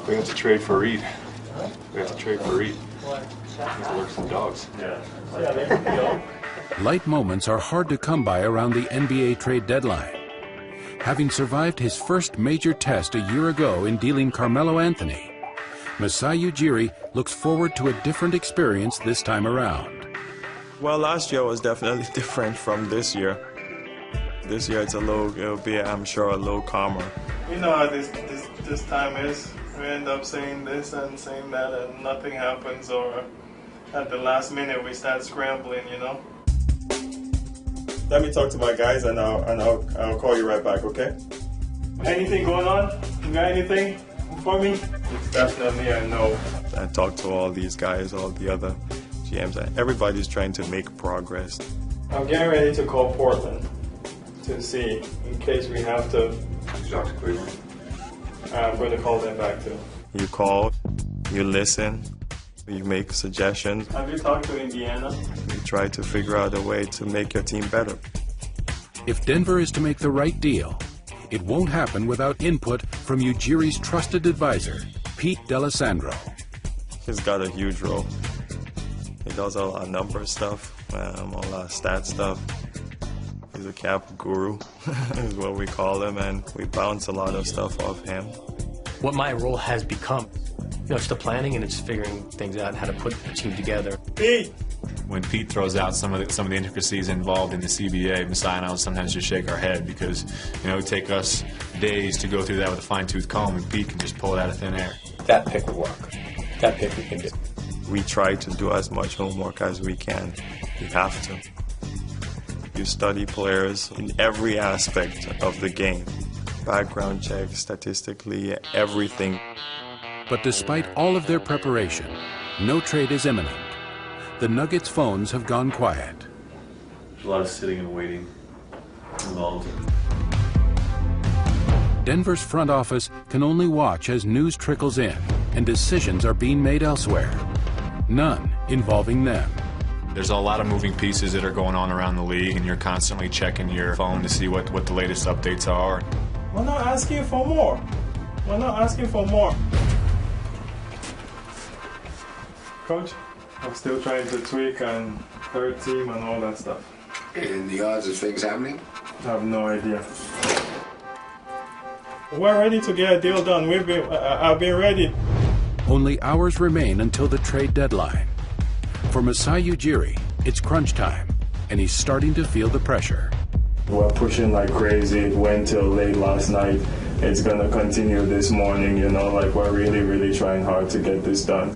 We have to trade for Reed. We have to trade for Reed. He's allergic to dogs. Light moments are hard to come by around the NBA trade deadline. Having survived his first major test a year ago in dealing Carmelo Anthony, Masai Ujiri looks forward to a different experience this time around. Well, last year was definitely different from this year. This year it'll be, I'm sure, a little calmer. You know how this time is. We end up saying this and saying that and nothing happens, or at the last minute we start scrambling, you know? Let me talk to my guys and I'll call you right back, okay? Anything going on? You got anything for me? Definitely a no. I talked to all these guys, all the other GMs, and everybody's trying to make progress. I'm getting ready to call Portland to see in case we have to. Talk to Cleveland. I'm going to call them back too. You call, you listen, you make suggestions. Have you talked to Indiana? You try to figure out a way to make your team better. If Denver is to make the right deal, it won't happen without input from Ujiri's trusted advisor, Pete D'Alessandro. He's got a huge role. He does a lot of number stuff, a lot of stat stuff. He's a cap guru, is what we call him, and we bounce a lot of stuff off him. What my role has become, it's the planning and it's figuring things out, how to put a team together. Pete! When Pete throws out some of the intricacies involved in the CBA, Masai and I will sometimes just shake our head because, it would take us days to go through that with a fine-tooth comb, and Pete can just pull it out of thin air. That pick would work. That pick we can do. We try to do as much homework as we can. You have to. You study players in every aspect of the game. Background checks, statistically, everything. But despite all of their preparation, no trade is imminent. The Nuggets' phones have gone quiet. There's a lot of sitting and waiting involved. Denver's front office can only watch as news trickles in and decisions are being made elsewhere. None involving them. There's a lot of moving pieces that are going on around the league, and you're constantly checking your phone to see what the latest updates are. We're not asking for more. We're not asking for more. Coach, I'm still trying to tweak and third team and all that stuff. And the odds of things happening? I have no idea. We're ready to get a deal done. I've been ready. Only hours remain until the trade deadline. For Masai Ujiri, it's crunch time, and he's starting to feel the pressure. We're pushing like crazy. It went till late last night. It's gonna continue this morning, we're really, really trying hard to get this done.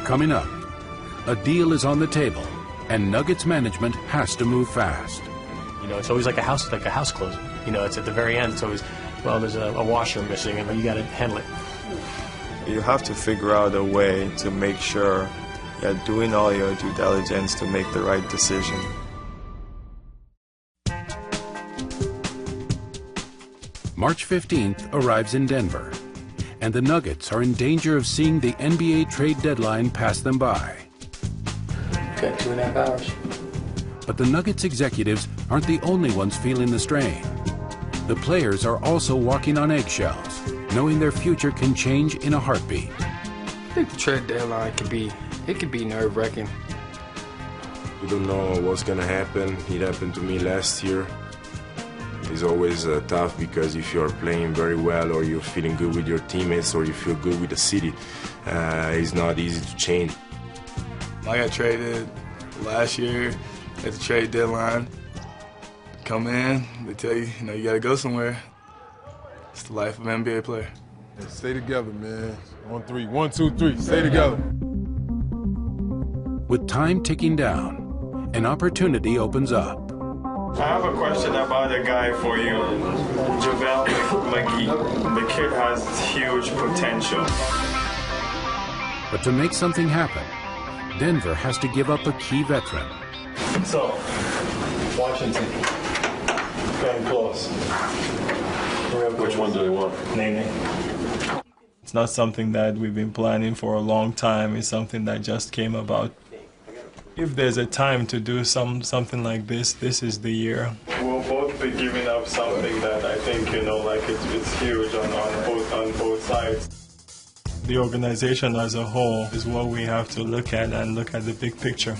Coming up, a deal is on the table, and Nuggets management has to move fast. It's always like a house closing. It's at the very end. It's always, well, there's a washer missing, and you got to handle it. You have to figure out a way to make sure you're doing all your due diligence to make the right decision. March 15th arrives in Denver, and the Nuggets are in danger of seeing the NBA trade deadline pass them by. Got 2.5 hours. But the Nuggets executives aren't the only ones feeling the strain. The players are also walking on eggshells, knowing their future can change in a heartbeat. I think the trade deadline could be nerve-wracking. You don't know what's gonna happen. It happened to me last year. It's always tough because if you're playing very well or you're feeling good with your teammates or you feel good with the city, it's not easy to change. I got traded last year at the trade deadline. Come in, they tell you, you gotta go somewhere. It's the life of an NBA player. Yeah, stay together, man. 1-3, 1, 2, 3, stay together. With time ticking down, an opportunity opens up. I have a question about a guy for you, JaVale McGee. The kid has huge potential. But to make something happen, Denver has to give up a key veteran. So, Washington, getting close. Which one do they want? Nene. It's not something that we've been planning for a long time. It's something that just came about. If there's a time to do something like this is the year. We'll both be giving up something that I think, like it's huge on both sides. The organization as a whole is what we have to look at and look at the big picture.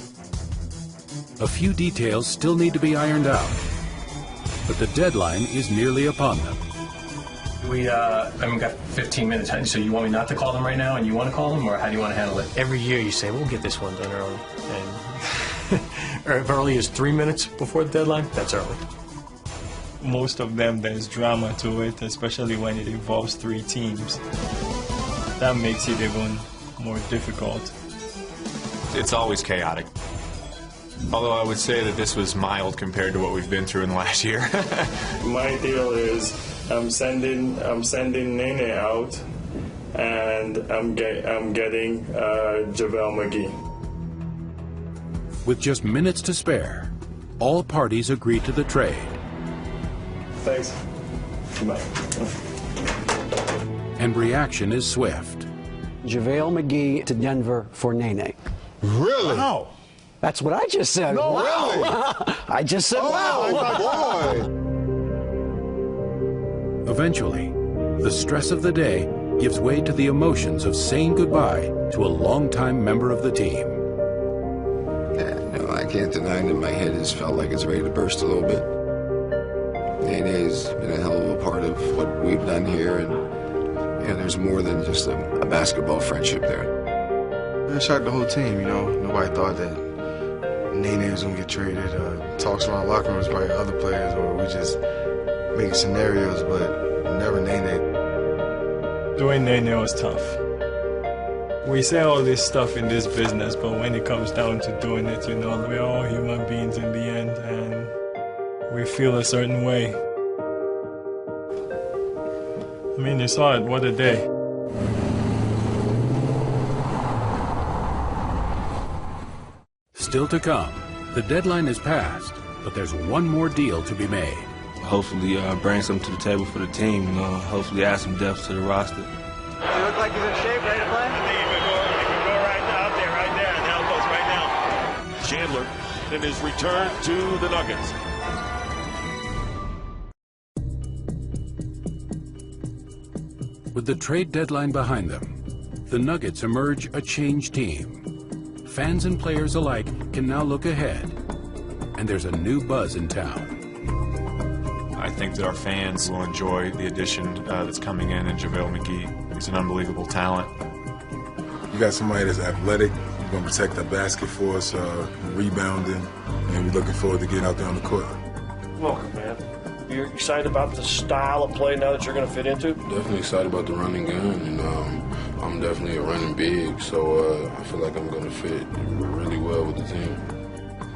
A few details still need to be ironed out, but the deadline is nearly upon them. We got 15 minutes. So you want me not to call them right now, and you want to call them, or how do you want to handle it? Every year you say, we'll get this one done early. And or if early is 3 minutes before the deadline, that's early. Most of them, there's drama to it, especially when it involves 3 teams. That makes it even more difficult. It's always chaotic. Although I would say that this was mild compared to what we've been through in the last year. My deal is I'm sending Nene out, and I'm getting JaVale McGee. With just minutes to spare, all parties agree to the trade. Thanks. Bye. And reaction is swift. JaVale McGee to Denver for Nene. Really? Wow. That's what I just said. No, wow. really? I just said wow. Boy. Eventually, the stress of the day gives way to the emotions of saying goodbye to a longtime member of the team. Yeah, I can't deny that my head has felt like it's ready to burst a little bit. Nene's been a hell of a part of what we've done here, and there's more than just a basketball friendship there. It shocked the whole team, Nobody thought that Nene was going to get traded. Talks around locker rooms by other players, or we just making scenarios, but never Nene. Doing Nene was tough. We say all this stuff in this business, but when it comes down to doing it, we're all human beings in the end, and we feel a certain way. I mean, you saw it, what a day. Still to come, the deadline is passed, but there's one more deal to be made. Hopefully bring something to the table for the team, hopefully add some depth to the roster. You look like he's in shape, ready to play? I think he can go right out there, and help us right now. Chandler in his return to the Nuggets. With the trade deadline behind them, the Nuggets emerge a changed team. Fans and players alike can now look ahead, and there's a new buzz in town. I think that our fans will enjoy the addition that's coming in JaVale McGee. He's an unbelievable talent. You got somebody that's athletic, you're going to protect the basket for us, rebounding, and we're looking forward to getting out there on the court. Welcome, man. You're excited about the style of play now that you're going to fit into? Definitely excited about the running gun, and I'm definitely a running big, so I feel like I'm going to fit really well with the team.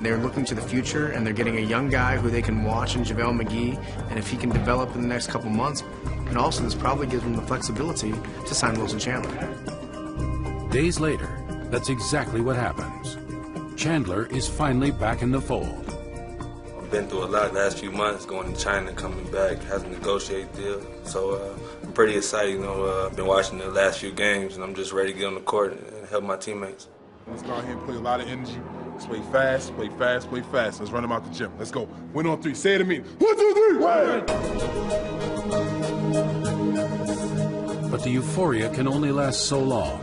They're looking to the future, and they're getting a young guy who they can watch in JaVale McGee, and if he can develop in the next couple months, and also this probably gives them the flexibility to sign Wilson Chandler. Days later, that's exactly what happens. Chandler is finally back in the fold. I've been through a lot the last few months, going to China, coming back, having to negotiate deals. So I'm pretty excited. I've been watching the last few games, and I'm just ready to get on the court and help my teammates. Let's go out here and play a lot of energy. Let's play fast, play fast, play fast. Let's run them out the gym. Let's go. Win on 3. Say it to me. 1, 2, 3. But the euphoria can only last so long.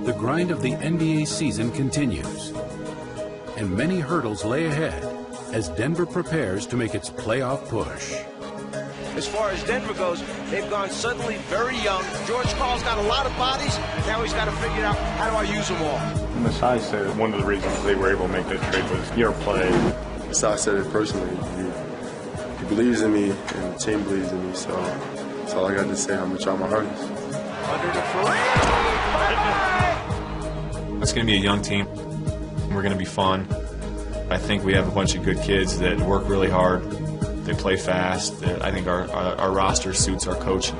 The grind of the NBA season continues, and many hurdles lay ahead as Denver prepares to make its playoff push. As far as Denver goes, they've gone suddenly very young. George Karl's got a lot of bodies. Now he's got to figure out, how do I use them all? Masai said one of the reasons they were able to make that trade was your play. Masai said it personally. He believes in me, and the team believes in me, so that's all I got to say. I'm going to try my hardest. Under the three. It's going to be a young team. We're going to be fun. I think we have a bunch of good kids that work really hard. They play fast. I think our roster suits our coach.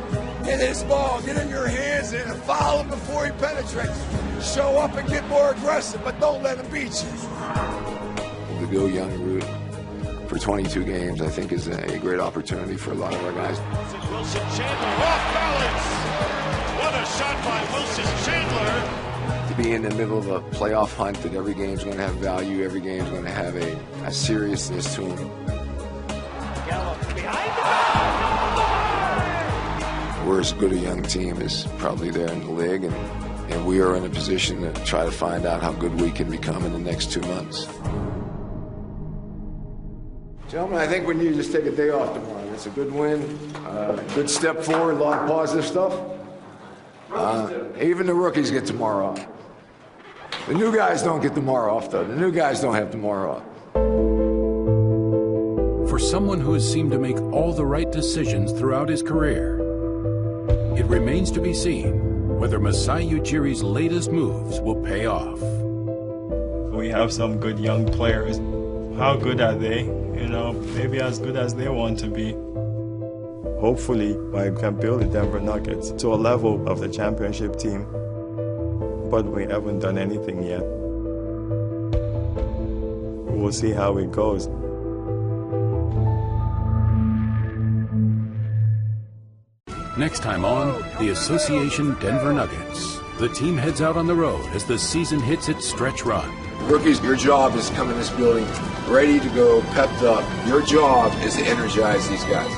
Get his ball, get in your hands and foul him before he penetrates. Show up and get more aggressive, but don't let him beat you. The go young route for 22 games, I think, is a great opportunity for a lot of our guys. Wilson Chandler off balance. What a shot by Wilson Chandler. be in the middle of a playoff hunt, that every game's going to have value, every game's going to have a seriousness to them. We're as good a young team as probably there in the league, and we are in a position to try to find out how good we can become in the next 2 months. Gentlemen, I think we need to just take a day off tomorrow. It's a good win, good step forward, a lot of positive stuff. Even the rookies get tomorrow off. The new guys don't get tomorrow off, though. The new guys don't have tomorrow off. For someone who has seemed to make all the right decisions throughout his career, it remains to be seen whether Masai Ujiri's latest moves will pay off. We have some good young players. How good are they? You know, maybe as good as they want to be. Hopefully, I can build the Denver Nuggets to a level of the championship team. But we haven't done anything yet. We'll see how it goes. Next time on the Association Denver Nuggets, the team heads out on the road as the season hits its stretch run. Rookies, your job is to come in this building ready to go, pepped up. Your job is to energize these guys.